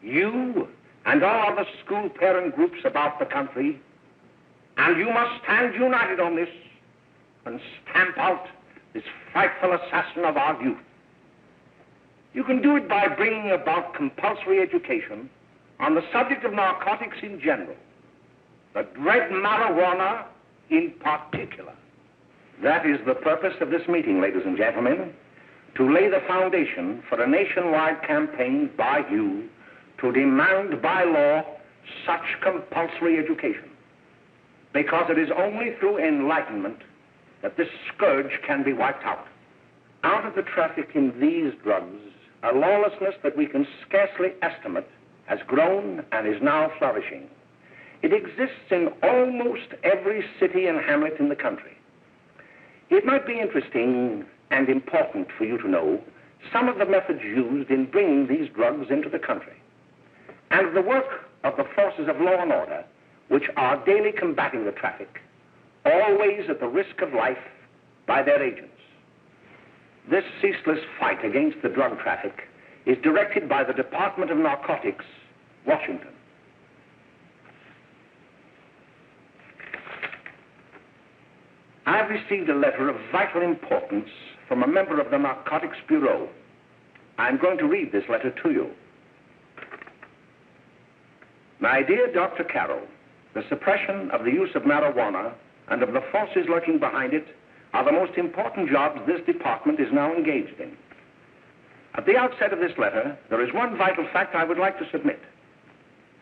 You and all other school parent groups about the country, and you must stand united on this and stamp out this frightful assassin of our youth. You can do it by bringing about compulsory education on the subject of narcotics in general, the dread marijuana in particular. That is the purpose of this meeting, ladies and gentlemen, to lay the foundation for a nationwide campaign by you to demand by law such compulsory education, because it is only through enlightenment that this scourge can be wiped out. Out of the traffic in these drugs, a lawlessness that we can scarcely estimate has grown and is now flourishing. It exists in almost every city and hamlet in the country. It might be interesting and important for you to know some of the methods used in bringing these drugs into the country, and the work of the forces of law and order, which are daily combating the traffic, always at the risk of life by their agents. This ceaseless fight against the drug traffic is directed by the Department of Narcotics, Washington. I've received a letter of vital importance from a member of the Narcotics Bureau. I'm going to read this letter to you. My dear Dr. Carroll, the suppression of the use of marijuana and of the forces lurking behind it are the most important jobs this department is now engaged in. At the outset of this letter, there is one vital fact I would like to submit.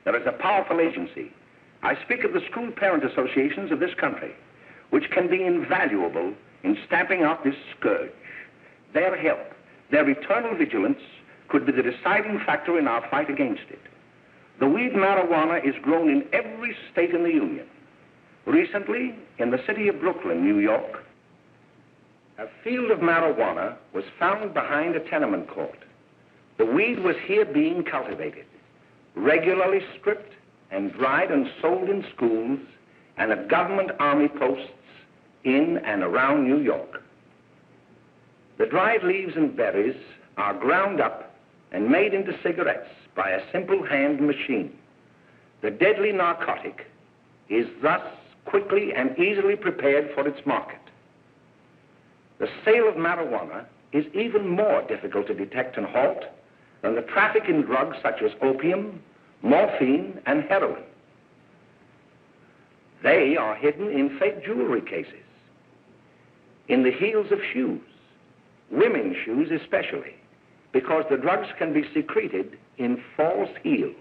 There is a powerful agency. I speak of the school parent associations of this country, which can be invaluable in stamping out this scourge. Their help, their eternal vigilance, could be the deciding factor in our fight against it. The weed marijuana is grown in every state in the Union. Recently, in the city of Brooklyn, New York, a field of marijuana was found behind a tenement court. The weed was here being cultivated, regularly stripped and dried and sold in schools and at government army posts in and around New York. The dried leaves and berries are ground up and made into cigarettes by a simple hand machine. The deadly narcotic is thus quickly and easily prepared for its market. The sale of marijuana is even more difficult to detect and halt than the traffic in drugs such as opium, morphine, and heroin. They are hidden in fake jewelry cases, in the heels of shoes, women's shoes especially, because the drugs can be secreted in false heels.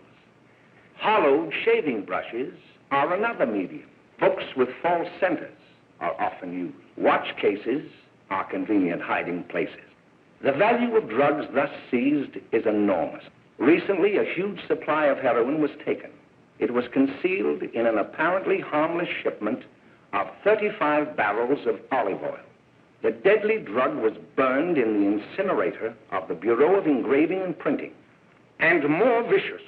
Hollowed shaving brushes are another medium. Books with false centers are often used. Watch cases are convenient hiding places. The value of drugs thus seized is enormous. Recently, a huge supply of heroin was taken. It was concealed in an apparently harmless shipment of 35 barrels of olive oil. The deadly drug was burned in the incinerator of the Bureau of Engraving and Printing. And more vicious,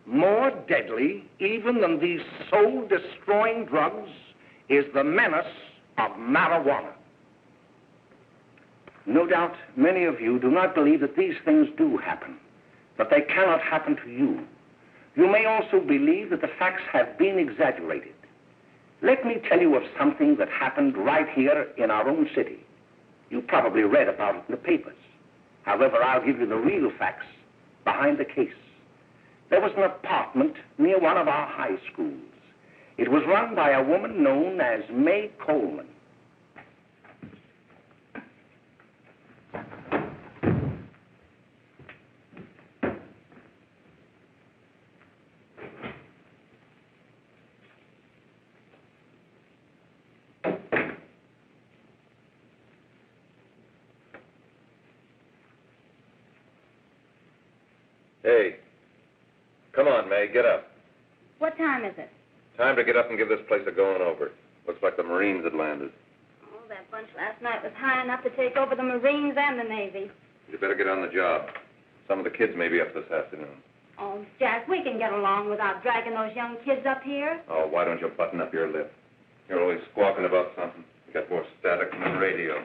more deadly even than these soul-destroying drugs is the menace of marijuana. No doubt many of you do not believe that these things do happen, that they cannot happen to you. You may also believe that the facts have been exaggerated. Let me tell you of something that happened right here in our own city. You probably read about it in the papers. However, I'll give you the real facts behind the case. There was an apartment near one of our high schools. It was run by a woman known as May Coleman. Hey, come on, May, get up. What time is it? Time to get up and give this place a going over. Looks like the Marines had landed. Oh, that bunch last night was high enough to take over the Marines and the Navy. You better get on the job. Some of the kids may be up this afternoon. Oh, Jack, we can get along without dragging those young kids up here. Oh, why don't you button up your lip? You're always squawking about something. You got more static than the radio.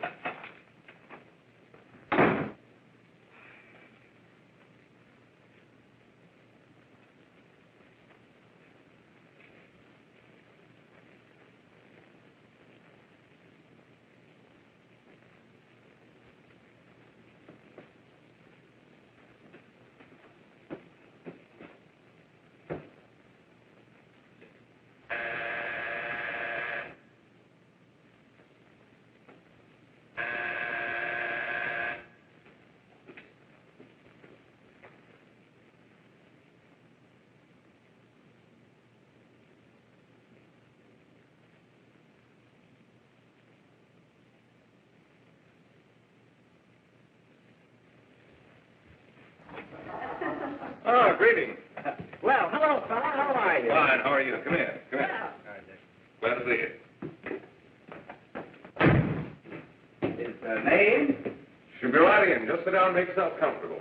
greetings. Well, hello, fella. How are you? Fine, how are you? Come here. Come here. Glad to see you. Is the name? Should be right in. Just sit down and make yourself comfortable.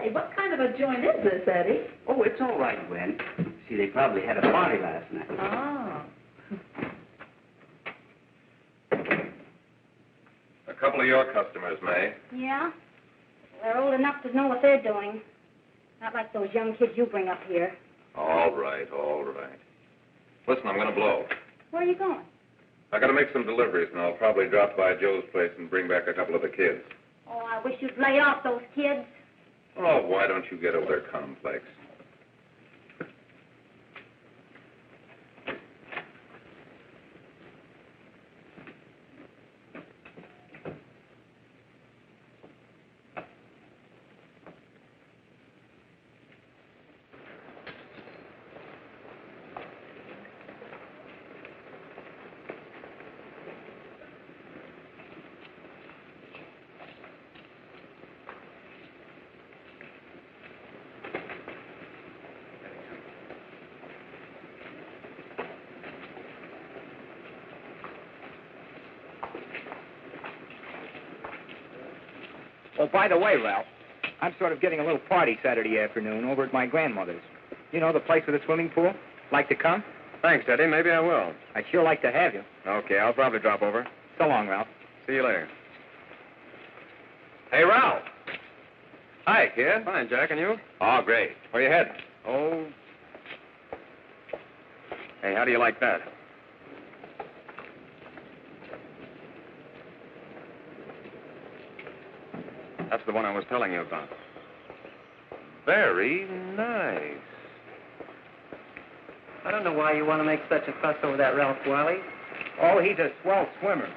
Hey, what kind of a joint is this, Eddie? Oh, it's all right, Gwen. See, they probably had a party last night. Oh. A couple of your customers, May. Yeah? They're old enough to know what they're doing. Not like those young kids you bring up here. All right, all right. Listen, I'm going to blow. Where are you going? I got to make some deliveries, and I'll probably drop by Joe's place and bring back a couple of the kids. Oh, I wish you'd lay off those kids. Oh, why don't you get over their complex? Oh, by the way, Ralph, I'm sort of getting a little party Saturday afternoon over at my grandmother's. You know, the place with the swimming pool? Like to come? Thanks, Eddie. Maybe I will. I'd sure like to have you. Okay, I'll probably drop over. So long, Ralph. See you later. Hey, Ralph. Hi, kid. Fine, Jack, and you? Oh, great. Where you heading? Oh. Hey, how do you like that? That's the one I was telling you about. Very nice. I don't know why you want to make such a fuss over that Ralph Wiley. Oh, he's a swell swimmer.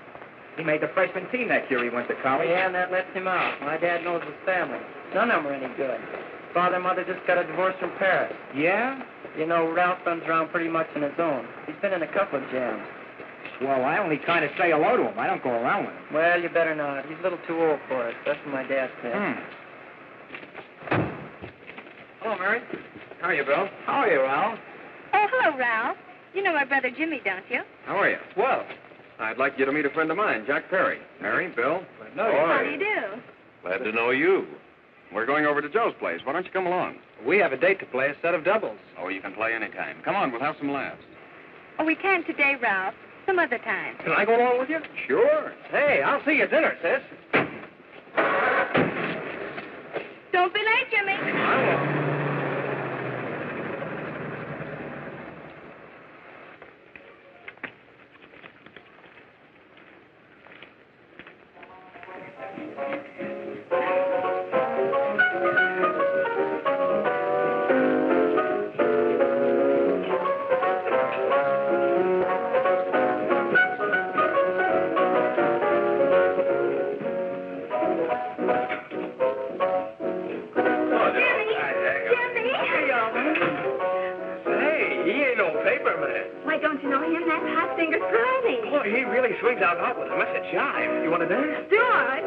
He made the freshman team that year he went to college. Yeah, and that lets him out. My dad knows his family. None of them are any good. Father and mother just got a divorce from Paris. Yeah? You know, Ralph runs around pretty much on his own. He's been in a couple of jams. Well, I only kind of say hello to him. I don't go around with him. Well, you better not. He's a little too old for it. That's what my dad said. Hello, Mary. How are you, Bill? How are you, Ralph? Oh, hello, Ralph. You know my brother Jimmy, don't you? How are you? Well, I'd like you to meet a friend of mine, Jack Perry. Mary, Bill. How do you do? Glad to know you. We're going over to Joe's place. Why don't you come along? we have a date to play, a set of doubles. Oh, you can play anytime. Come on, we'll have some laughs. Oh, we can't today, Ralph. Some other time. Can I go along with you? Sure. Hey, I'll see you at dinner, sis. Don't be late, Jimmy. I won't. Swings out hot with a mess of jive. You want to dance? Do it.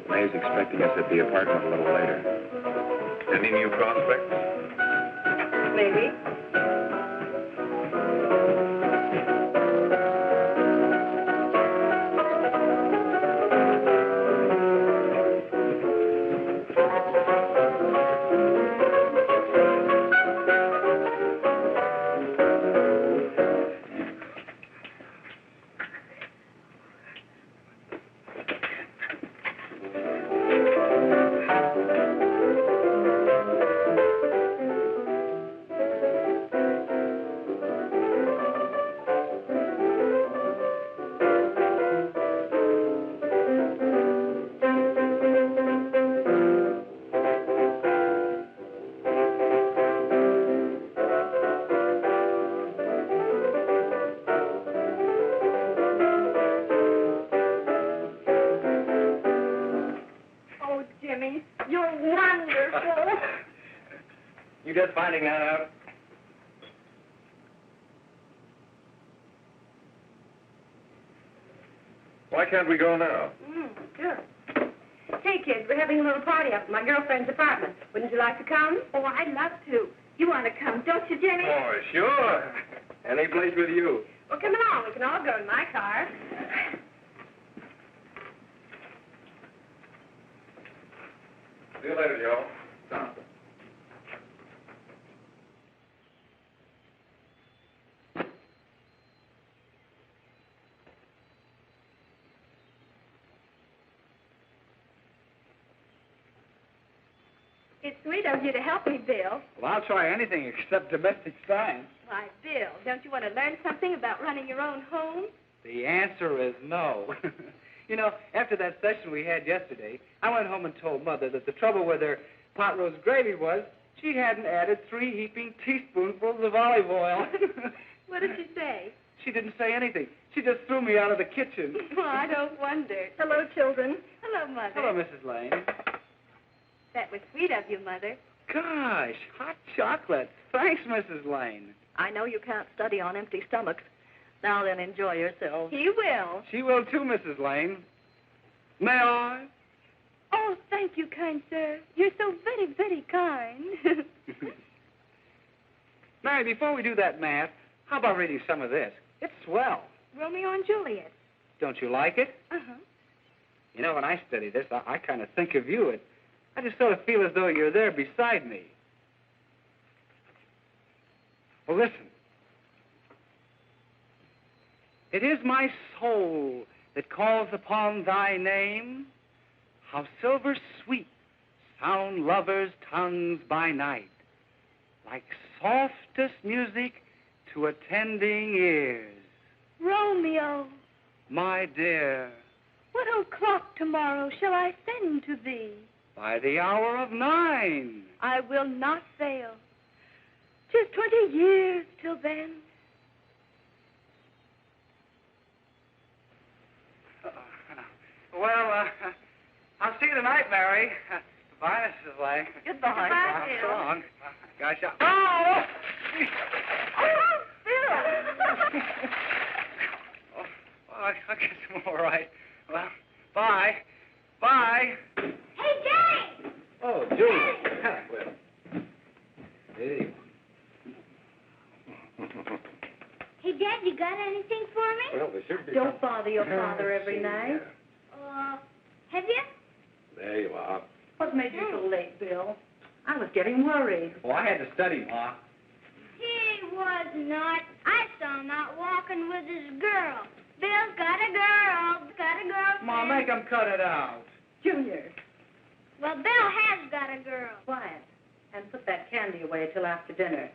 May's expecting us at the apartment a little later. Any new prospects? Maybe. wonderful. You just finding that out? Why can't we go now? Sure. Hey, kids, we're having a little party up at my girlfriend's apartment. Wouldn't you like to come? Oh, I'd love to. You want to come, don't you, Jenny? Oh, sure. Any place with you. Well, come along. We can all go in my car. See you later, Joe. It's sweet of you to help me, Bill. Well, I'll try anything except domestic science. Why, Bill, don't you want to learn something about running your own home? The answer is no. You know, after that session we had yesterday, I went home and told Mother that the trouble with her pot roast gravy was she hadn't added 3 heaping teaspoonfuls of olive oil. What did she say? She didn't say anything. She just threw me out of the kitchen. Well, I don't wonder. Hello, children. Hello, Mother. Hello, Mrs. Lane. That was sweet of you, Mother. Gosh, hot chocolate. Thanks, Mrs. Lane. I know you can't study on empty stomachs. Now then, enjoy yourselves. He will. She will too, Mrs. Lane. May I? Oh, thank you, kind sir. You're so very, very kind. Mary, before we do that math, how about reading some of this? It's swell. Romeo and Juliet. Don't you like it? Uh-huh. You know, when I study this, I kind of think of you. I just sort of feel as though you're there beside me. Well, listen. It is my soul that calls upon thy name. How silver sweet sound lovers' tongues by night, like softest music to attending ears. Romeo, My dear, what o'clock tomorrow shall I send to thee? by the hour of 9. I will not fail. 'Tis 20 years till then. Well, I'll see you tonight, Mary. Goodbye, Mrs. Lane. Goodbye. Goodbye, So Bill. long. Gosh, oh! Oh, Bill! Oh, I guess I'm all right. Well, bye. Bye. Hey, Jay! Oh, Julie. Well, hey. Hey, Dad, you got anything for me? Well, there should be. Don't bother your father every night. Have you? There you are. What made you so late, Bill? I was getting worried. Oh, I had to study, Ma. He was not. I saw him out walking with his girl. Bill's got a girl. Got a girlfriend. Ma, make him cut it out. Junior, Well, Bill has got a girl. quiet. And put that candy away till after dinner.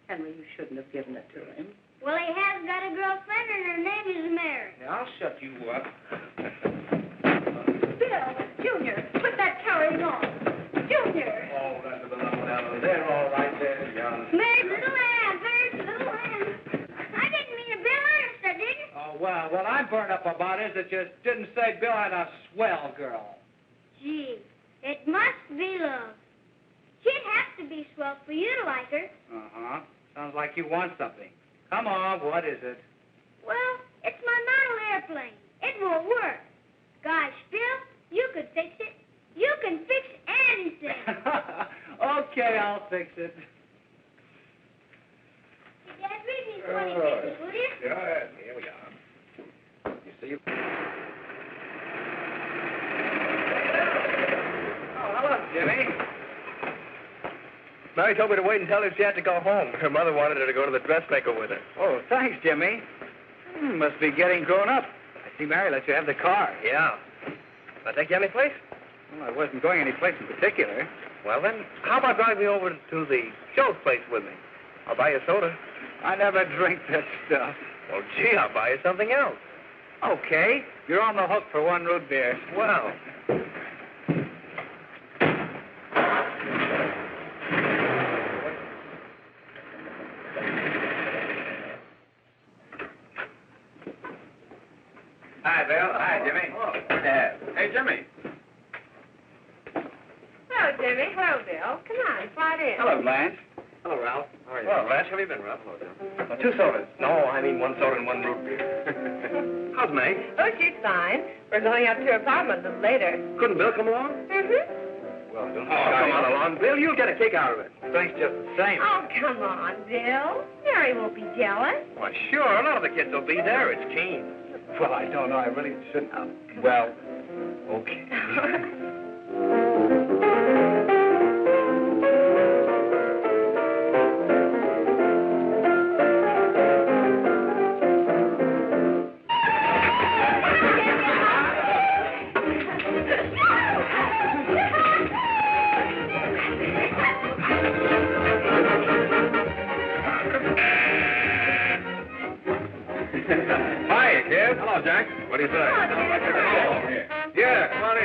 Henry, you shouldn't have given it to him. Well, he has got a girlfriend, and her name is Mary. Yeah, I'll shut you up. Bill, Junior, quit that carrying on. Junior! Oh, that's a little down there, all right there, young. Mary's little Ann. Mary's little Ann. I didn't mean to Bill Ernest, I didn't. Oh, well, what I'm burned up about is that you didn't say Bill had a swell girl. Gee, it must be love. She'd have to be swell for you to like her. Uh-huh. Sounds like you want something. Come on, what is it? Well, it's my model airplane. It won't work. Gosh, Bill, you could fix it. You can fix anything. Okay, I'll fix it. Hey, Dad, read me 20 pages, will you? Yeah, here we are. You see? Oh, hello, Jimmy. Mary told me to wait and tell her she had to go home. Her mother wanted her to go to the dressmaker with her. Oh, thanks, Jimmy. Must be getting grown up. I see Mary let you have the car. Yeah. I take you any place? Well, I wasn't going any place in particular. Well, then, how about driving me over to the Joe's place with me? I'll buy you a soda. I never drink that stuff. Well, gee, I'll buy you something else. Okay, you're on the hook for 1 root beer. Well. Hi, Bill. Hi, Jimmy. Oh. Good to have. Hey, Jimmy. Hello, Jimmy. Hello, Bill. Come on, slide in. Hello, Blanche. Hello, Ralph. How are you? Well, Blanche, how have you been, Ralph? Hello, Jim. 2 sodas. No, I mean 1 soda and 1 root beer. How's May? Oh, she's fine. We're going up to her apartment a little later. Couldn't Bill come along? Mm-hmm. Well, don't come on along. Bill, you'll get a kick out of it. Thanks just the same. Oh, come on, Bill. Mary won't be jealous. Why, sure. None of the kids will be there. It's Keen. Well, I don't know. I really shouldn't. Well, okay. Hi, kid. Hello, Jack. What do you say? Yeah, come on in.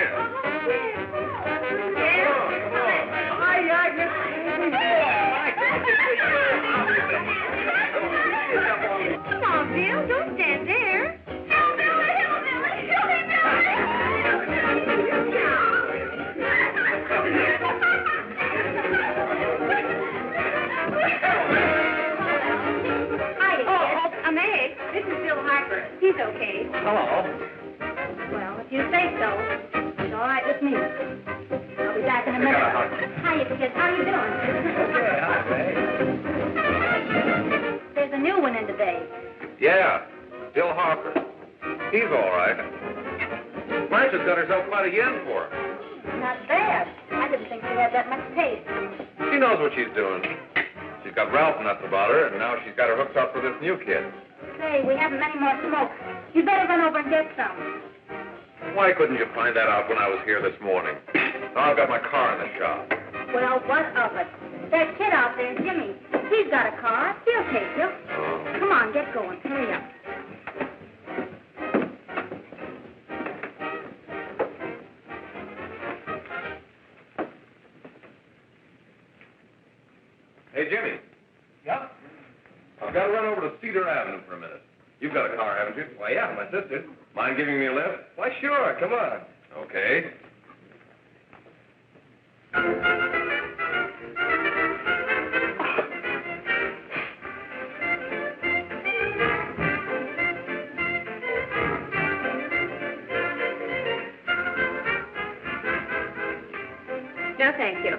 Come on, Bill. Don't stand there. I'm Egg. This is Bill Harper. He's okay. Hello. Well, if you say so, it's all right with me. I'll be back in a minute. Hiya, kids. How you doing? Okay, hi, May. There's a new one in today. Yeah, Bill Harper. He's all right. Blanche has got herself quite a yen for him. Not bad. I didn't think she had that much taste. She knows what she's doing. She's got Ralph nuts about her, and now she's got her hooked up for this new kid. Say, we haven't any more smoke. You better run over and get some. Why couldn't you find that out when I was here this morning? Now I've got my car in the shop. Well, what of it? That kid out there, Jimmy, he's got a car. He'll take you. Oh. Come on, get going. Hurry up. Hey, Jimmy. Yeah? I've got to run over to Cedar Avenue for a minute. You've got a car, haven't you? Why, yeah, my sister. Mind giving me a lift? Why, sure. Come on. Okay. No, thank you.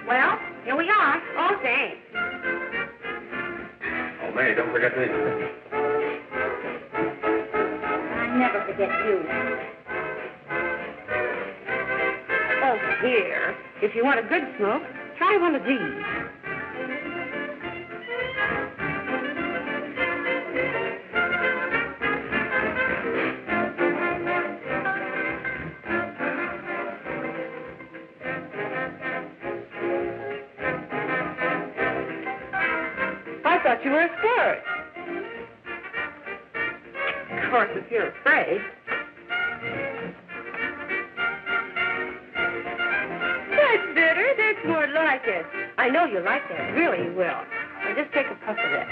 Well, here we are. Oh, thanks. Oh, May, don't forget me. I never forget you. Oh, here. If you want a good smoke, try one of these. I thought you were a sport. Of course, if you're afraid. That's better. That's more like it. I know you like that. Really, you will. Now just take a puff of that.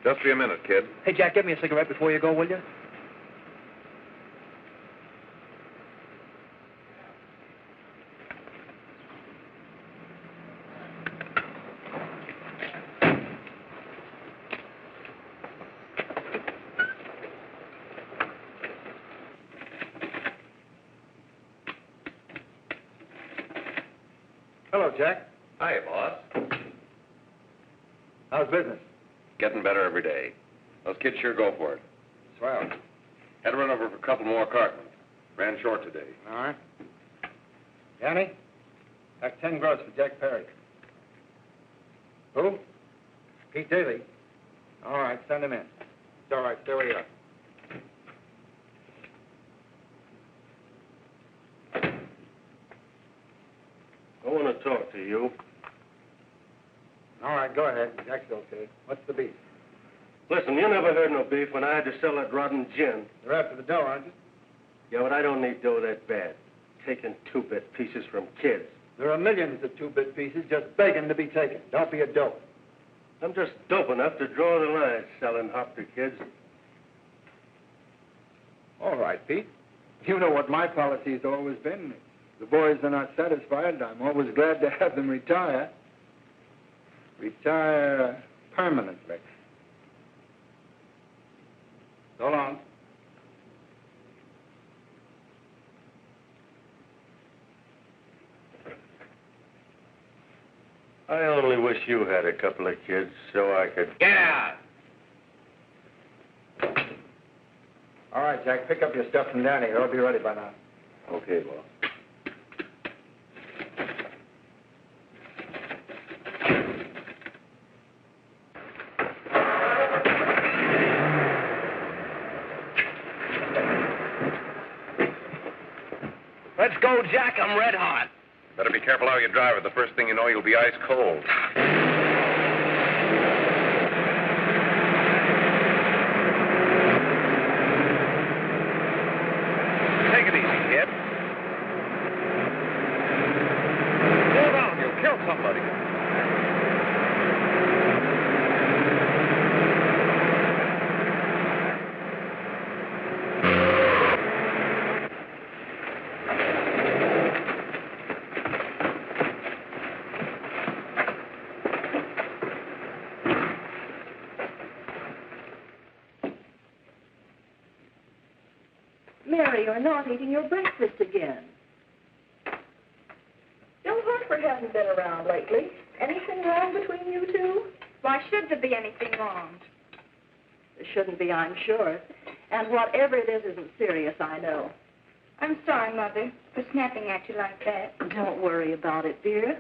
Just be a minute, kid. Hey, Jack, give me a cigarette before you go, will you? Hello, Jack. Hi, boss. How's business? Getting better every day. Those kids sure go for it. Swell. Had to run over for a couple more cartons. Ran short today. All right. Danny, that's 10 gross for Jack Perry. Who? Pete Daly. All right, send him in. It's all right, stay where you are. I want to talk to you. All right, go ahead. Jack's okay. What's the beef? Listen, you never heard no beef when I had to sell that rotten gin. You're after the dough, aren't you? Yeah, but I don't need dough that bad. Taking 2-bit pieces from kids. There are millions of 2-bit pieces just begging to be taken. Don't be a dope. I'm just dope enough to draw the line selling hop to kids. All right, Pete. You know what my policy's always been. If the boys are not satisfied, I'm always glad to have them retire. Retire permanently. So long. I only wish you had a couple of kids so I could... Get out! All right, Jack, pick up your stuff from down here. I'll be ready by now. Okay, boss. Let's go, Jack. I'm red hot. Better be careful how you drive it. The first thing you know, you'll be ice cold. Take it easy, kid. Slow down. You'll kill somebody. Mary, you're not eating your breakfast again. Bill Harper hasn't been around lately. Anything wrong between you two? Why should there be anything wrong? There shouldn't be, I'm sure. And whatever it is isn't serious, I know. I'm sorry, Mother, for snapping at you like that. Don't worry about it, dear.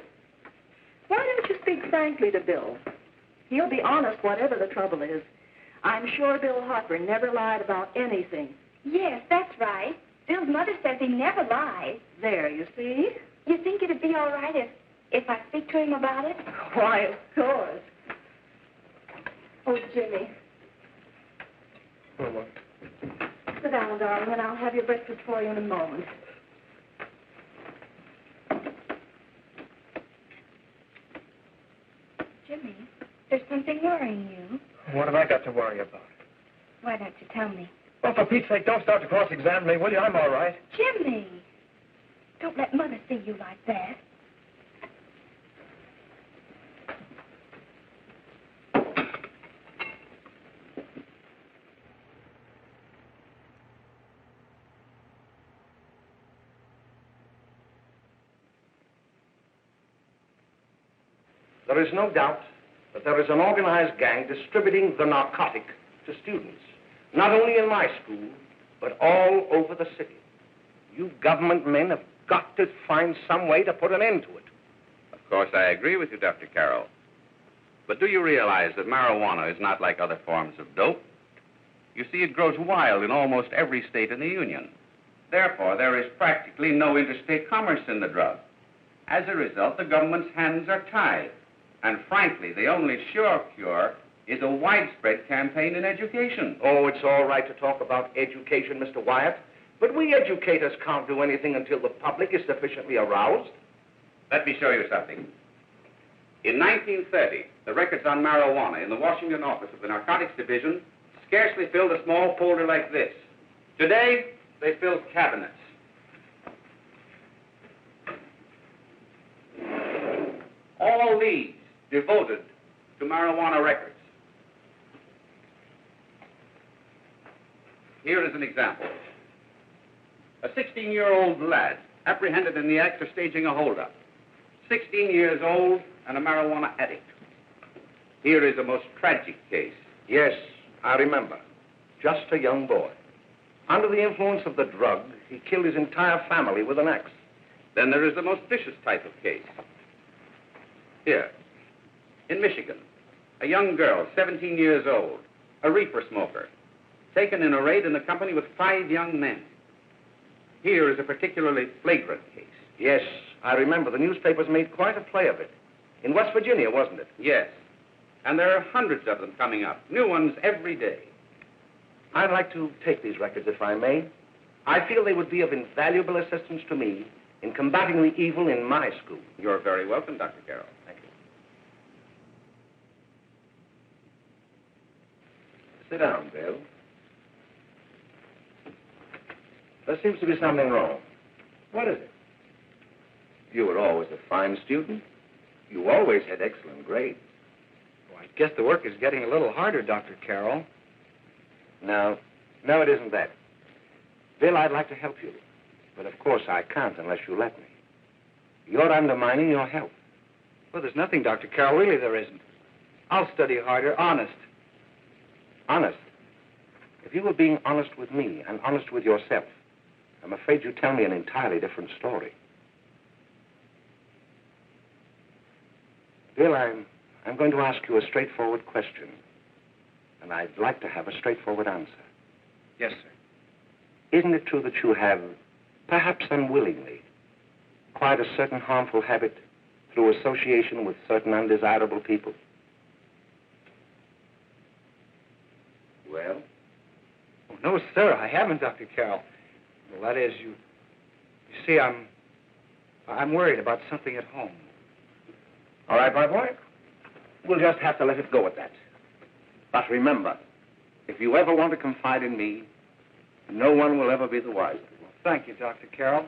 Why don't you speak frankly to Bill? He'll be honest whatever the trouble is. I'm sure Bill Harper never lied about anything. Yes, that's right. Bill's mother says he never lies. There, you see? You think it'd be all right if I speak to him about it? Why, of course. Oh, Jimmy. Oh, what? Sit down, darling, and I'll have your breakfast for you in a moment. Jimmy, there's something worrying you. What have I got to worry about? Why don't you tell me? Well, for Pete's sake, don't start to cross-examine me, will you? I'm all right. Jimmy! Don't let Mother see you like that. There is no doubt that there is an organized gang distributing the narcotic to students, not only in my school, but all over the city. You government men have got to find some way to put an end to it. Of course, I agree with you, Dr. Carroll. But do you realize that marijuana is not like other forms of dope? You see, it grows wild in almost every state in the Union. Therefore, there is practically no interstate commerce in the drug. As a result, the government's hands are tied. And frankly, the only sure cure is a widespread campaign in education. Oh, it's all right to talk about education, Mr. Wyatt, but we educators can't do anything until the public is sufficiently aroused. Let me show you something. In 1930, the records on marijuana in the Washington office of the Narcotics Division scarcely filled a small folder like this. Today, they fill cabinets. All these devoted to marijuana records. Here is an example. A 16-year-old lad apprehended in the act of staging a holdup. 16 years old and a marijuana addict. Here is a most tragic case. Yes, I remember. Just a young boy. Under the influence of the drug, he killed his entire family with an axe. Then there is the most vicious type of case. Here, in Michigan, a young girl, 17 years old, a reefer smoker, taken in a raid in the company with 5 young men. Here is a particularly flagrant case. Yes, I remember. The newspapers made quite a play of it. In West Virginia, wasn't it? Yes. And there are hundreds of them coming up, new ones every day. I'd like to take these records, if I may. I feel they would be of invaluable assistance to me in combating the evil in my school. You're very welcome, Dr. Carroll. Thank you. Sit down, Bill. There seems to be something wrong. What is it? You were always a fine student. You always had excellent grades. Well, I guess the work is getting a little harder, Dr. Carroll. No, it isn't that. Bill, I'd like to help you. But of course I can't unless you let me. You're undermining your health. Well, there's nothing, Dr. Carroll. Really, there isn't. I'll study harder, honest. Honest? If you were being honest with me and honest with yourself, I'm afraid you'd tell me an entirely different story. Bill, I'm going to ask you a straightforward question. And I'd like to have a straightforward answer. Yes, sir. Isn't it true that you have, perhaps unwillingly, acquired a certain harmful habit through association with certain undesirable people? Well? Oh, no, sir, I haven't, Dr. Carroll. Well, that is, you see, I'm worried about something at home. All right, my boy. We'll just have to let it go at that. But remember, if you ever want to confide in me, no one will ever be the wiser. Well, thank you, Dr. Carroll.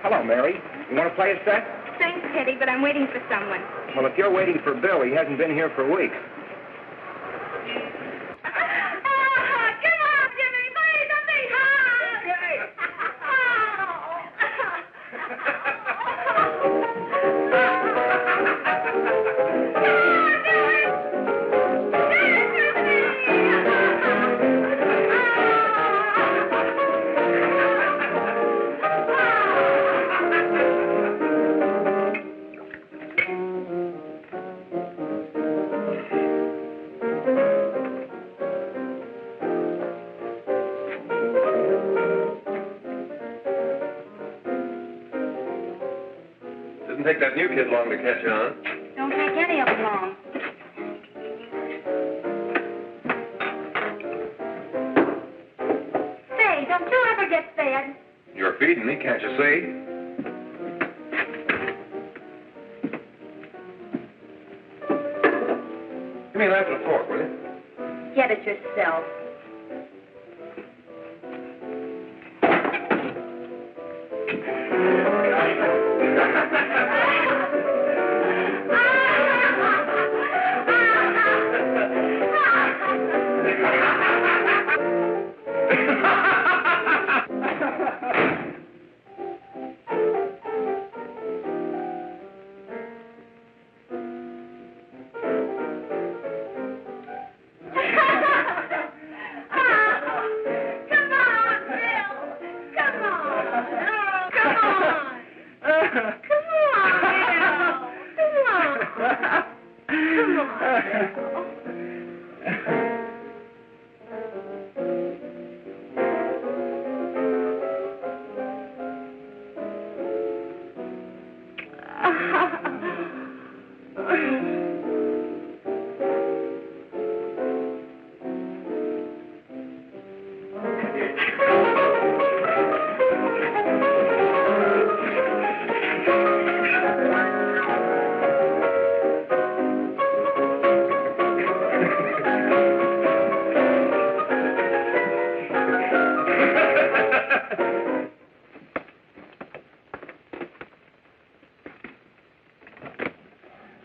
Hello, Mary. You want to play a set? Thanks, Teddy, but I'm waiting for someone. Well, if you're waiting for Bill, he hasn't been here for weeks. Come on, Jimmy, play something hard. Didn't take that new kid long to catch on. Don't take any of them long. Say, don't you ever get fed? You're feeding me, can't you see? Give me a knife and a fork, will you? Get it yourself.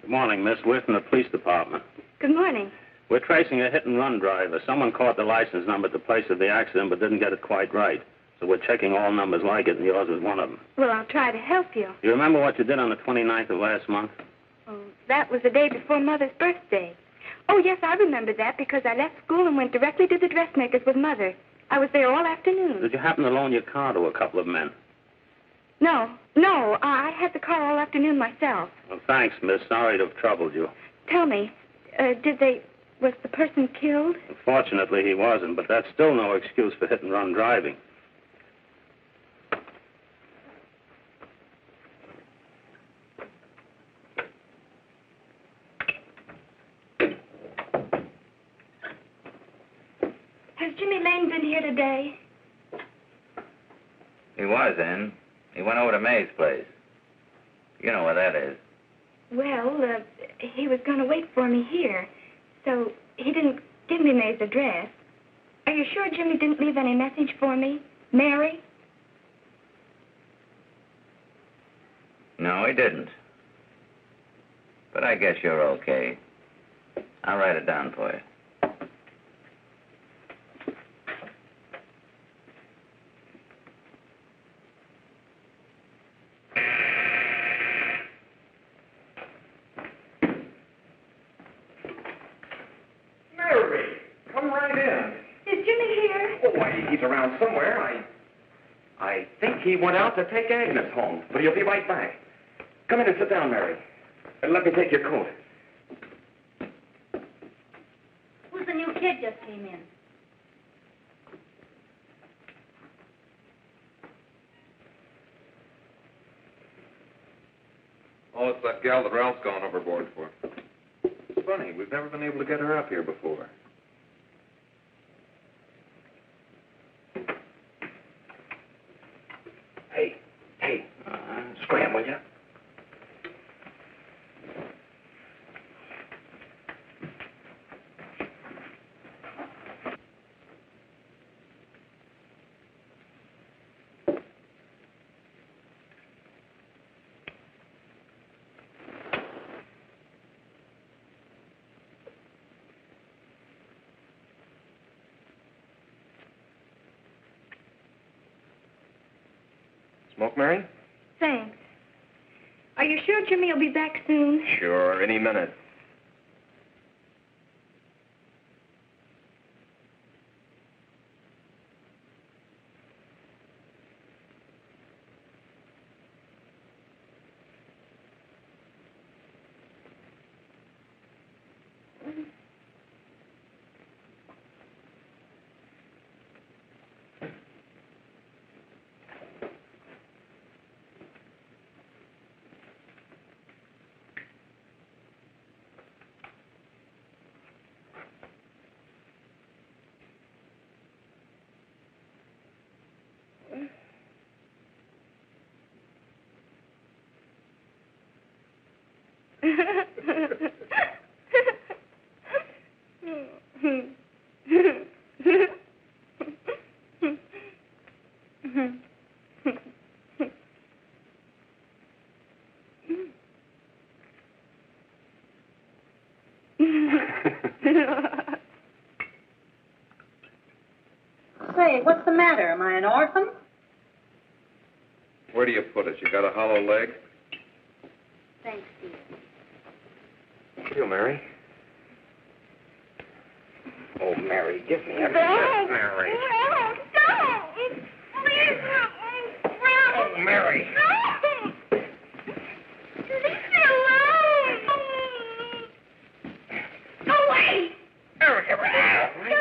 Morning, Miss. We're from the police department. Good morning. We're tracing a hit-and-run driver. Someone caught the license number at the place of the accident but didn't get it quite right. So we're checking all numbers like it, and yours was one of them. Well, I'll try to help you. You remember what you did on the 29th of last month? Oh, that was the day before Mother's birthday. Oh, yes, I remember that because I left school and went directly to the dressmaker's with Mother. I was there all afternoon. Did you happen to loan your car to a couple of men? No, I had the car all afternoon myself. Well, thanks, miss. Sorry to have troubled you. Tell me, was the person killed? Unfortunately, he wasn't, but that's still no excuse for hit-and-run driving. Has Jimmy Lane been here today? He was in. He went over to May's place. You know where that is. Well, he was going to wait for me here, so he didn't give me May's address. Are you sure Jimmy didn't leave any message for me? Mary? No, he didn't. But I guess you're okay. I'll write it down for you. Mary, come right in. Is Jimmy here? Oh, why, he's around somewhere. I think he went out to take Agnes home, but he'll be right back. Come in and sit down, Mary. And let me take your coat. Who's the new kid just came in? Oh, it's that gal that Ralph's gone overboard for. It's funny, we've never been able to get her up here before. Hey, scram, will you? Smoke, Mary? Thanks. Are you sure Jimmy will be back soon? Sure, any minute. Say, what's the matter? Am I an orphan? Where do you put it? You got a hollow leg? Thanks, dear. You, Mary. Oh, Mary, give me a kiss, Don't. Mary. No, don't. Please, no. Oh, Mary. No. Leave me alone. Go away. Mary, give me a kiss.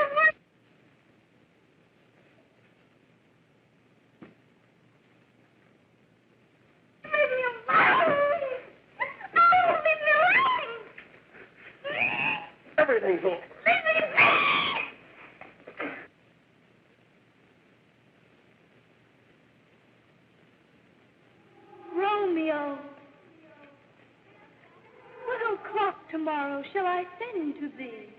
Everything's over. Romeo, what o'clock tomorrow shall I send to thee?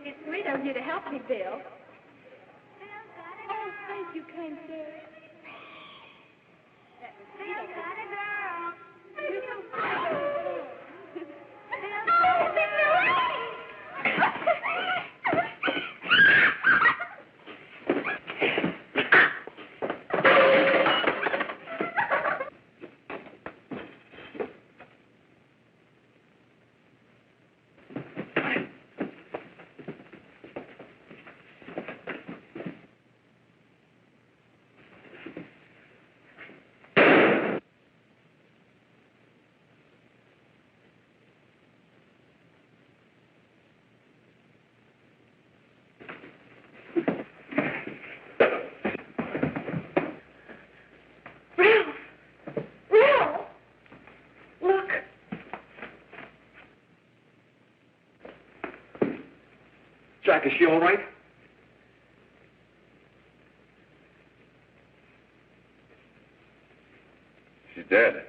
It's sweet of you to help me, Bill. Oh, thank you, kind sir. Bill's got a girl. Jack, is she all right? She's dead.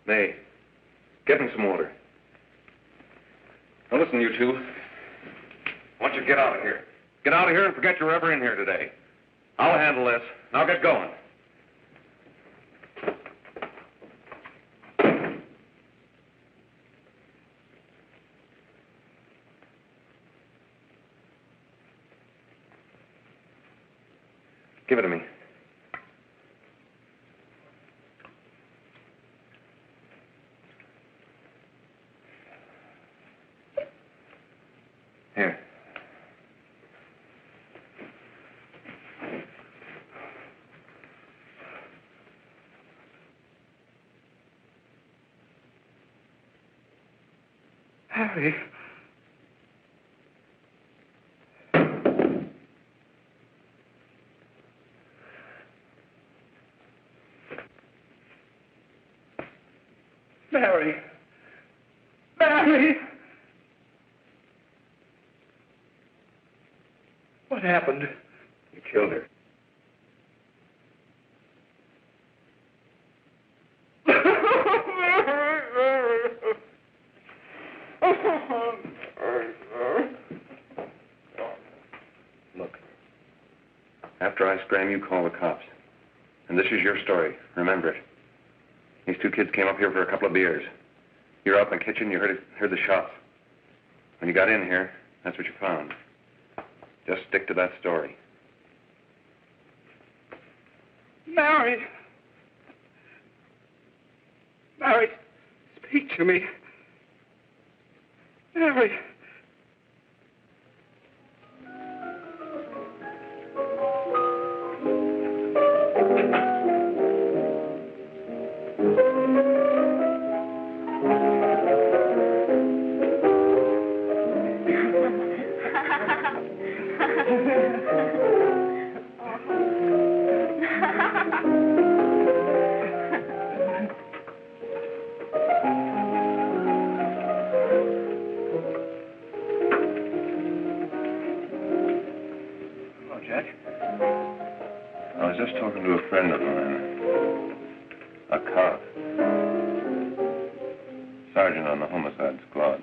May, get him some water. Now listen, you two. I want you to get out of here. Get out of here and forget you're ever in here today. I'll handle this. Now get going. Give it to me. Here. Harry. Mary. Mary! What happened? You killed her. Look, after I scram, you call the cops. And this is your story. Remember it. These two kids came up here for a couple of beers. You were out in the kitchen, you heard the shots. When you got in here, that's what you found. Just stick to that story. Mary! Mary, speak to me. Mary! I was just talking to a friend of mine, a cop, sergeant on the homicide squad.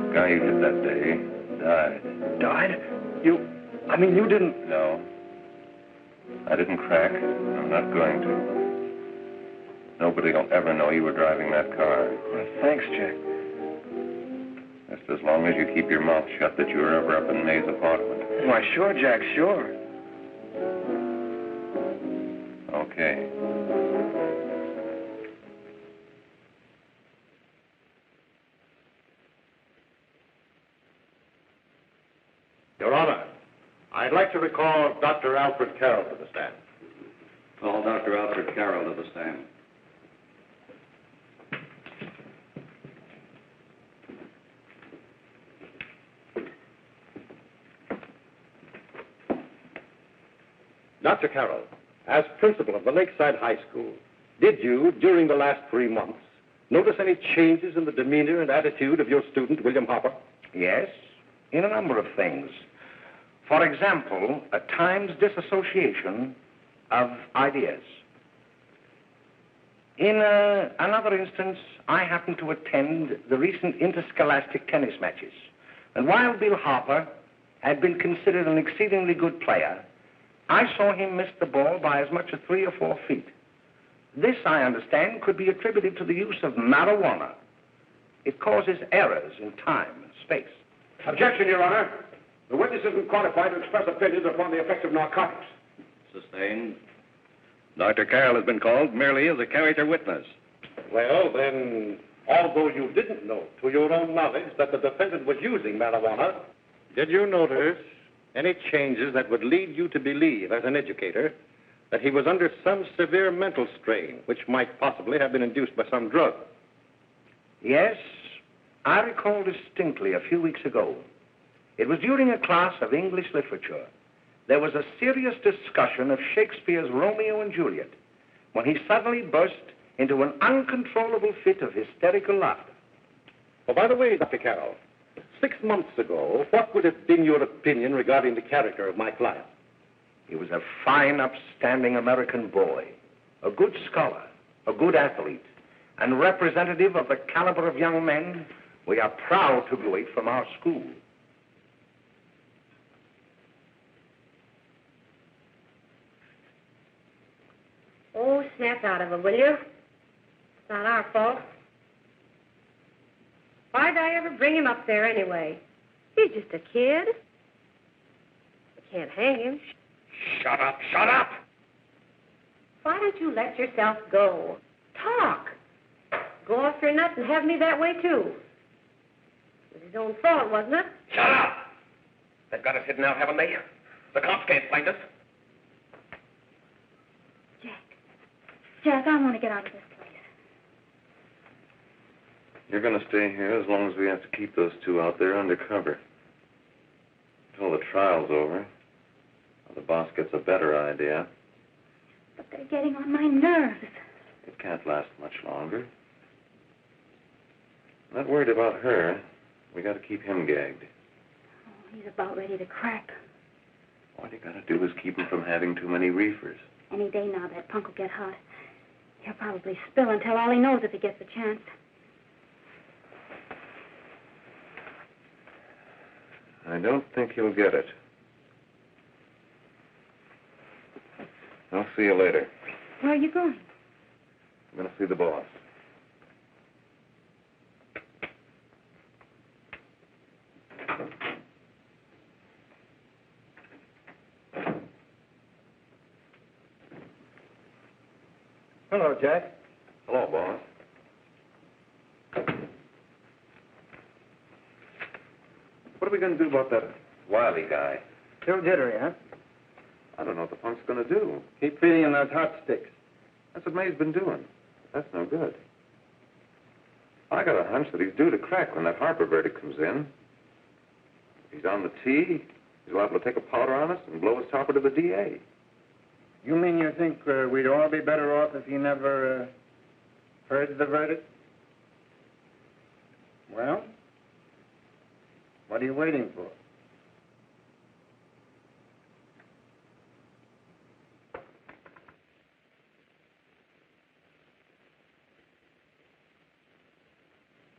The guy you hit that day died. Died? You didn't... No. I didn't crack. I'm not going to. Nobody will ever know you were driving that car. Well, thanks, Jack. Just as long as you keep your mouth shut that you were ever up in May's apartment. Why, sure, Jack, sure. Okay. Your Honor, I'd like to recall Dr. Alfred Carroll to the stand. Call Dr. Alfred Carroll to the stand. Dr. Carroll, as principal of the Lakeside High School, did you, during the last 3 months, notice any changes in the demeanor and attitude of your student, William Hopper? Yes, in a number of things. For example, at times disassociation of ideas. In another instance, I happened to attend the recent interscholastic tennis matches. And while Bill Hopper had been considered an exceedingly good player, I saw him miss the ball by as much as 3 or 4 feet. This, I understand, could be attributed to the use of marijuana. It causes errors in time and space. Objection, Your Honor. The witness isn't qualified to express opinions upon the effects of narcotics. Sustained. Dr. Carroll has been called merely as a character witness. Well, then, although you didn't know, to your own knowledge, that the defendant was using marijuana, Did you notice any changes that would lead you to believe, as an educator, that he was under some severe mental strain, which might possibly have been induced by some drug? Yes, I recall distinctly a few weeks ago. It was during a class of English literature. There was a serious discussion of Shakespeare's Romeo and Juliet when he suddenly burst into an uncontrollable fit of hysterical laughter. Oh, by the way, Dr. Carroll, 6 months ago, what would have been your opinion regarding the character of my client? He was a fine, upstanding American boy, a good scholar, a good athlete, and representative of the caliber of young men we are proud to graduate from our school. Oh, snap out of it, will you? It's not our fault. Why'd I ever bring him up there anyway? He's just a kid. We can't hang him. Shut up, shut up! Why don't you let yourself go? Talk. Go off your nuts and have me that way, too. It was his own fault, wasn't it? Shut up! They've got us hidden out, haven't they? The cops can't find us. Jack, I want to get out of this place. You're going to stay here as long as we have to keep those two out there undercover. Until the trial's over. Or the boss gets a better idea. But they're getting on my nerves. It can't last much longer. I'm not worried about her. We got to keep him gagged. Oh, he's about ready to crack. All you got to do is keep him from having too many reefers. Any day now, that punk will get hot. He'll probably spill and tell all he knows if he gets a chance. I don't think he'll get it. I'll see you later. Where are you going? I'm going to see the boss. Hello, Jack. Hello, boss. What are we going to do about that Wiley guy? Still jittery, huh? I don't know what the punk's going to do. Keep feeding him those hot sticks. That's what May's been doing. That's no good. I got a hunch that he's due to crack when that Harper verdict comes in. If he's on the tee, he's liable to take a powder on us and blow his topper to the DA. You mean you think we'd all be better off if he never heard the verdict? Well, what are you waiting for?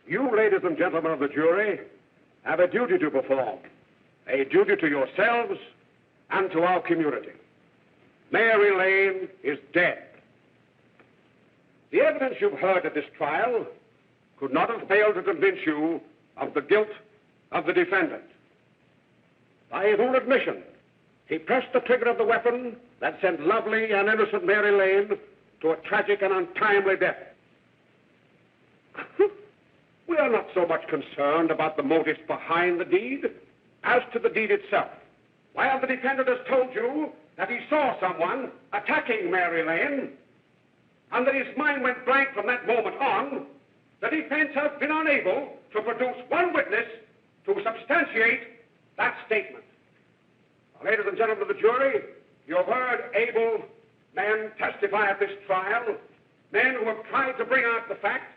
You, ladies and gentlemen of the jury, have a duty to perform. A duty to yourselves and to our community. Mary Lane is dead. The evidence you've heard at this trial could not have failed to convince you of the guilt of the defendant. By his own admission, he pressed the trigger of the weapon that sent lovely and innocent Mary Lane to a tragic and untimely death. We are not so much concerned about the motives behind the deed as to the deed itself. While the defendant has told you that he saw someone attacking Mary Lane, and that his mind went blank from that moment on, the defense has been unable to produce one witness to substantiate that statement. Now, ladies and gentlemen of the jury, you have heard able men testify at this trial, men who have tried to bring out the fact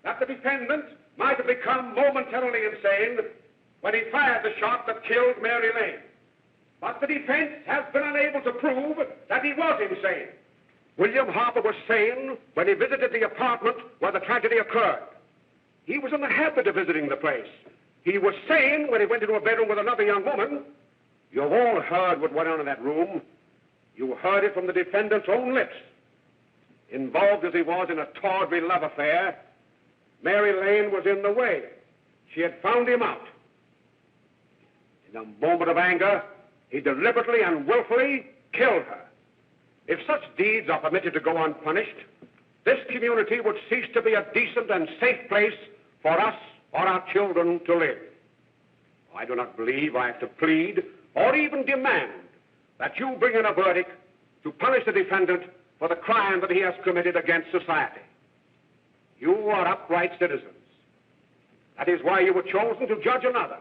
that the defendant might have become momentarily insane when he fired the shot that killed Mary Lane. But the defense has been unable to prove that he was insane. William Harper was sane when he visited the apartment where the tragedy occurred. He was in the habit of visiting the place. He was sane when he went into a bedroom with another young woman. You've all heard what went on in that room. You heard it from the defendant's own lips. Involved as he was in a tawdry love affair, Mary Lane was in the way. She had found him out. In a moment of anger, he deliberately and willfully killed her. If such deeds are permitted to go unpunished, this community would cease to be a decent and safe place for us or our children to live. I do not believe I have to plead or even demand that you bring in a verdict to punish the defendant for the crime that he has committed against society. You are upright citizens. That is why you were chosen to judge another.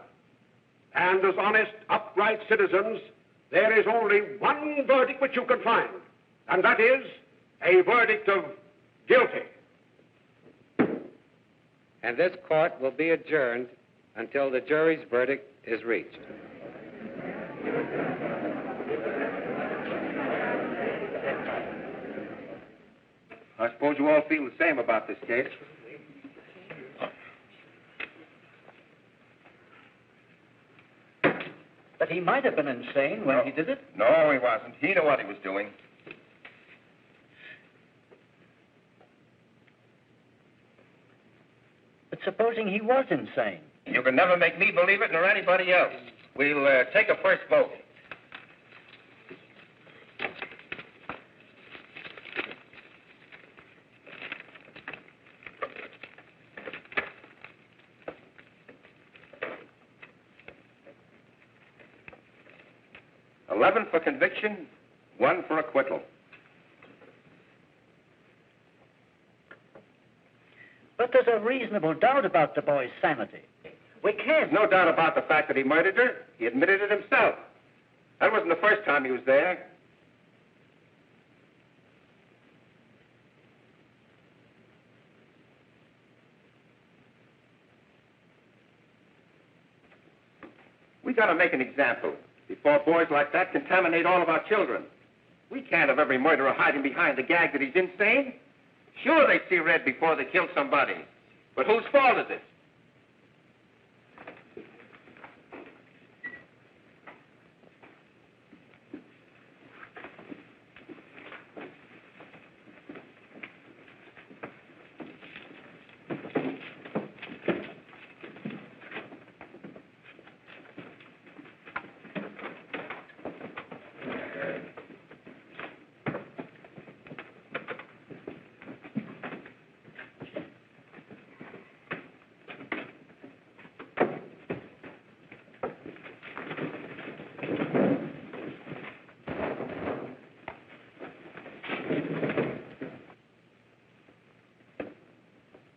And as honest, upright citizens, there is only one verdict which you can find, and that is a verdict of guilty. and this court will be adjourned until the jury's verdict is reached. I suppose you all feel the same about this case. But he might have been insane when he did it. No, he wasn't. He knew what he was doing. But supposing he was insane? You can never make me believe it, nor anybody else. We'll take a first vote. $11 for conviction, 1 for acquittal. But there's a reasonable doubt about the boy's sanity. We can't. No doubt about the fact that he murdered her. He admitted it himself. That wasn't the first time he was there. We got to make an example before boys like that contaminate all of our children. We can't have every murderer hiding behind the gag that he's insane. Sure, they see red before they kill somebody. But whose fault is it?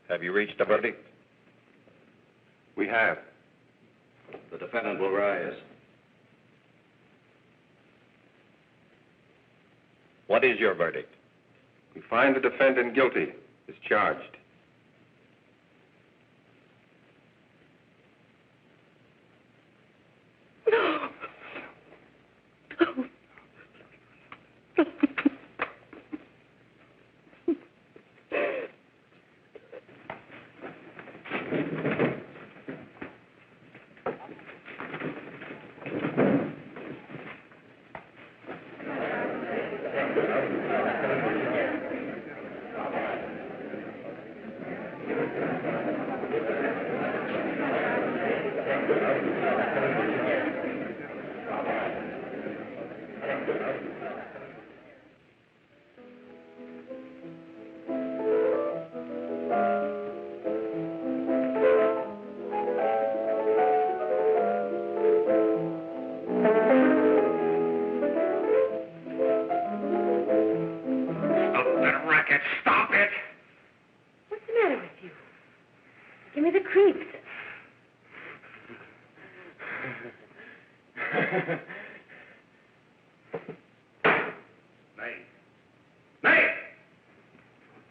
Have you reached a verdict? We have. The defendant will rise. What is your verdict? We find the defendant guilty as charged.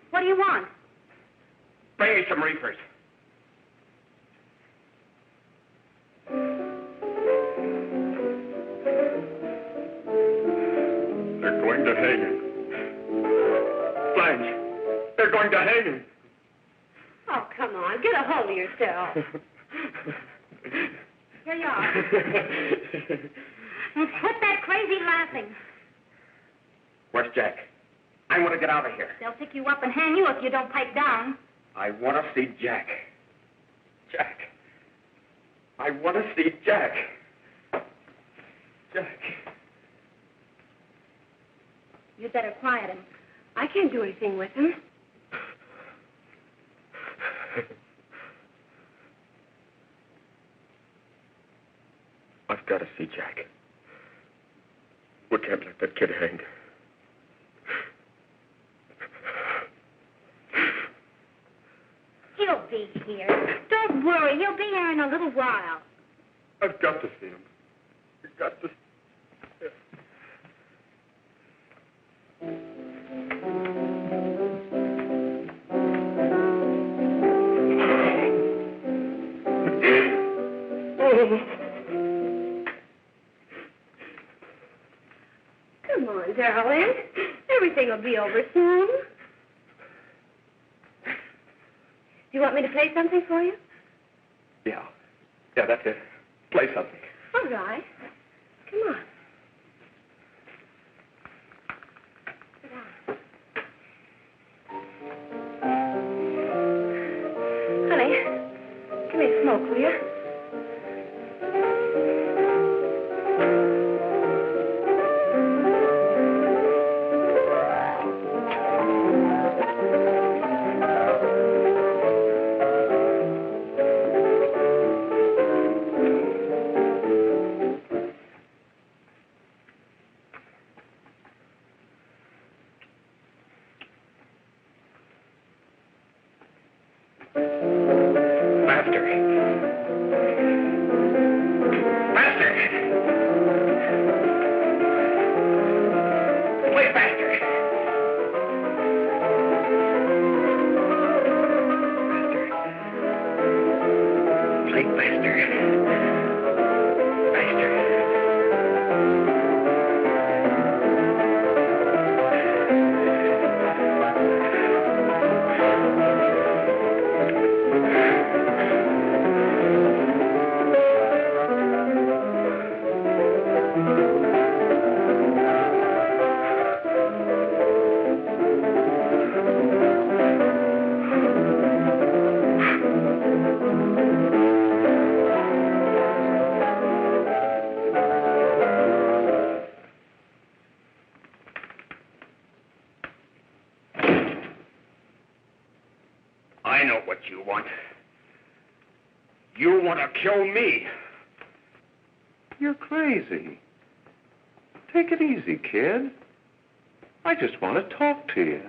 What do you want? Bring me some reefers. They're going to hang him. Blanche, they're going to hang him. Oh, come on. Get a hold of yourself. Here you are. And quit that crazy laughing. Where's Jack? I want to get out of here. They'll pick you up and hang you if you don't pipe down. I want to see Jack. Jack. I want to see Jack. Jack. You'd better quiet him. I can't do anything with him. I've got to see Jack. We can't let that kid hang. He'll be here. Don't worry. He'll be here in a little while. I've got to see him. I've got to. on, darling. Everything will be over soon. Do you want me to play something for you? Yeah, that's it. Play something. All right. Come on. Sit down. Honey, give me a smoke, will you? I know what you want. You want to kill me. You're crazy. Take it easy, kid. I just want to talk to you.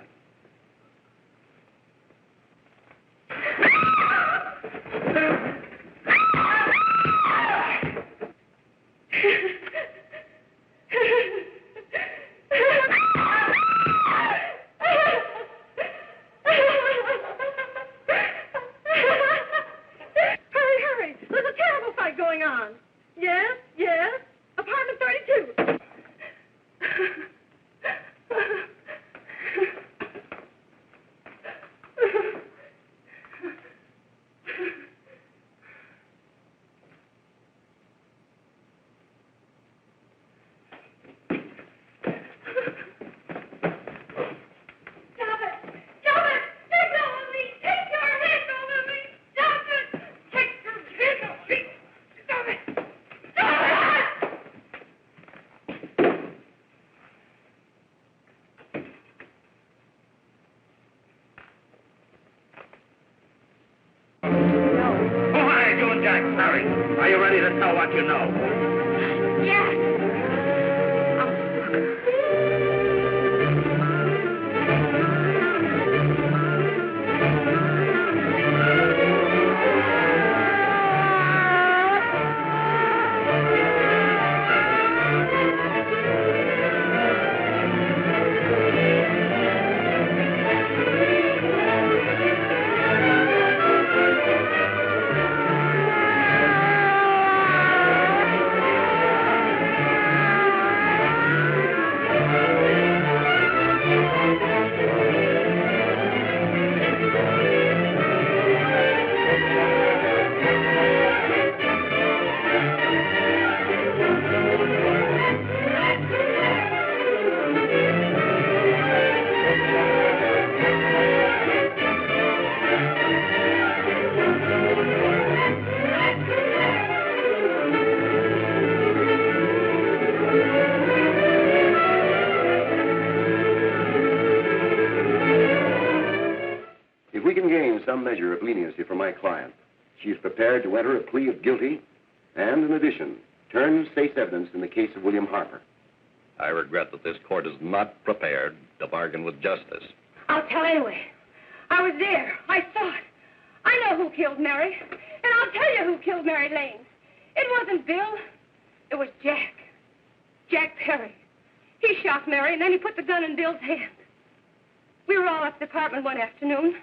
Are you ready to tell what you know? Yes. If we can gain some measure of leniency for my client, she is prepared to enter a plea of guilty and, in addition, turn state's evidence in the case of William Harper. I regret that this court is not prepared to bargain with justice. I'll tell anyway. I was there. I saw it. I know who killed Mary. And I'll tell you who killed Mary Lane. It wasn't Bill. It was Jack. Jack Perry. He shot Mary, and then he put the gun in Bill's hand. We were all up at the apartment one afternoon,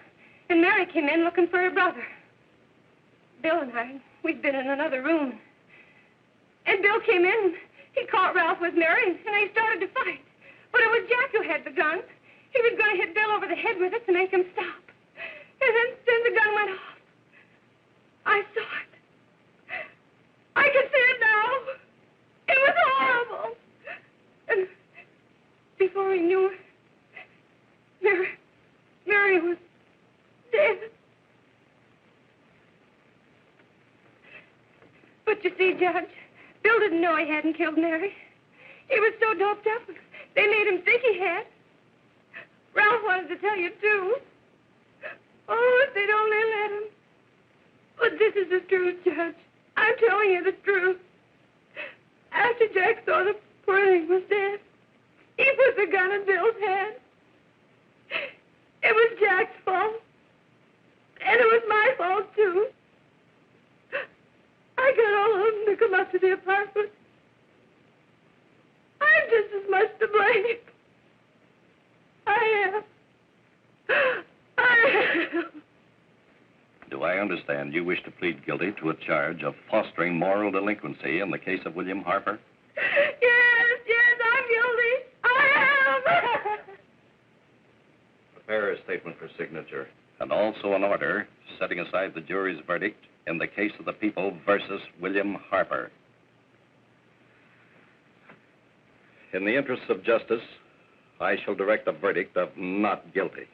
and Mary came in looking for her brother. Bill and I, we'd been in another room. And Bill came in, he caught Ralph with Mary, and they started to fight. But it was Jack who had the gun. He was going to hit Bill over the head with it to make him stop. And then the gun went off. I saw it. I can see it now. It was horrible. And before he knew it, Mary was dead. But you see, Judge, Bill didn't know he hadn't killed Mary. He was so doped up, they made him think he had. Ralph wanted to tell you, too. Oh, if they'd only let him. But this is the truth, Judge. I'm telling you the truth. After Jack saw the poor thing was dead, he put the gun in Bill's hand. It was Jack's fault. And it was my fault, too. I got all of them to come up to the apartment. I'm just as much to blame. I am. Do I understand you wish to plead guilty to a charge of fostering moral delinquency in the case of William Harper? Yes, I'm guilty. I am. Prepare a statement for signature. And also an order setting aside the jury's verdict in the case of the people versus William Harper. In the interests of justice, I shall direct a verdict of not guilty.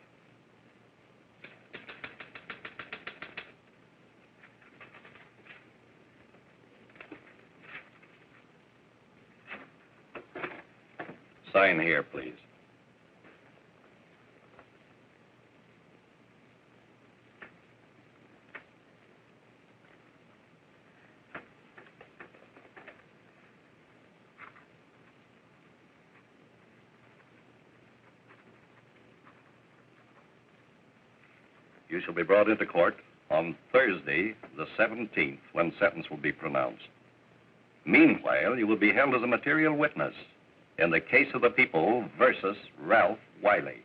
Sign here, please. You shall be brought into court on Thursday, the 17th, when sentence will be pronounced. Meanwhile, you will be held as a material witness in the case of the people versus Ralph Wiley.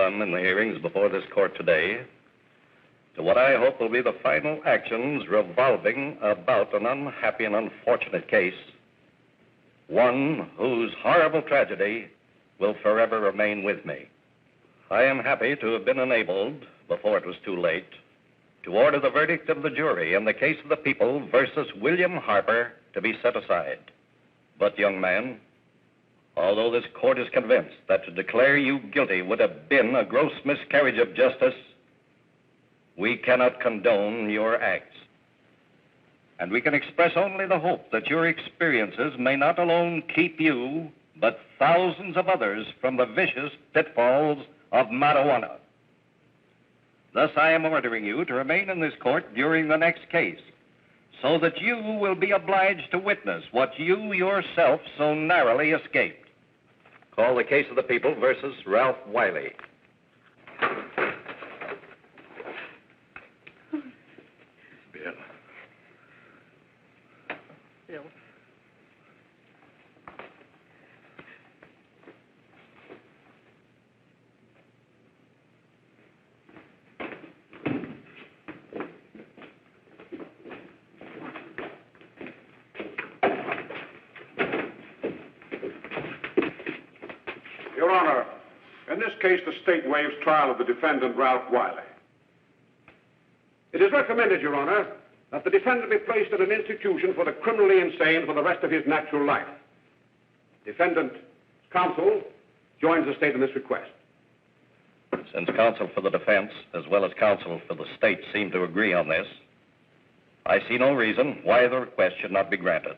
In the hearings before this court today to what I hope will be the final actions revolving about an unhappy and unfortunate case, one whose horrible tragedy will forever remain with me. I am happy to have been enabled, before it was too late, to order the verdict of the jury in the case of the people versus William Harper to be set aside. But, young man, although this court is convinced that to declare you guilty would have been a gross miscarriage of justice, we cannot condone your acts. And we can express only the hope that your experiences may not alone keep you, but thousands of others from the vicious pitfalls of marijuana. Thus, I am ordering you to remain in this court during the next case, so that you will be obliged to witness what you yourself so narrowly escaped. Call the case of the people versus Ralph Wiley. Bill. Bill. Your Honor, in this case, the state waives trial of the defendant, Ralph Wiley. It is recommended, Your Honor, that the defendant be placed in an institution for the criminally insane for the rest of his natural life. Defendant's counsel joins the state in this request. Since counsel for the defense, as well as counsel for the state, seem to agree on this, I see no reason why the request should not be granted.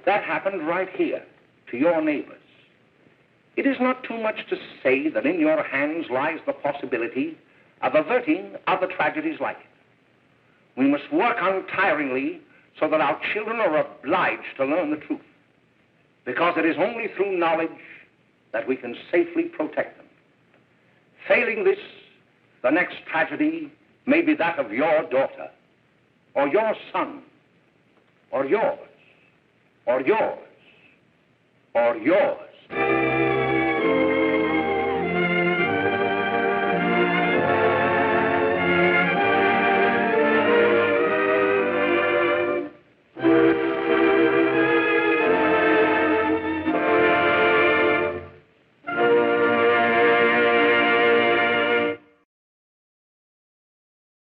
That happened right here, to your neighbors. It is not too much to say that in your hands lies the possibility of averting other tragedies like it. We must work untiringly so that our children are obliged to learn the truth, because it is only through knowledge that we can safely protect them. Failing this, the next tragedy may be that of your daughter, or your son, or yours, or yours, or yours.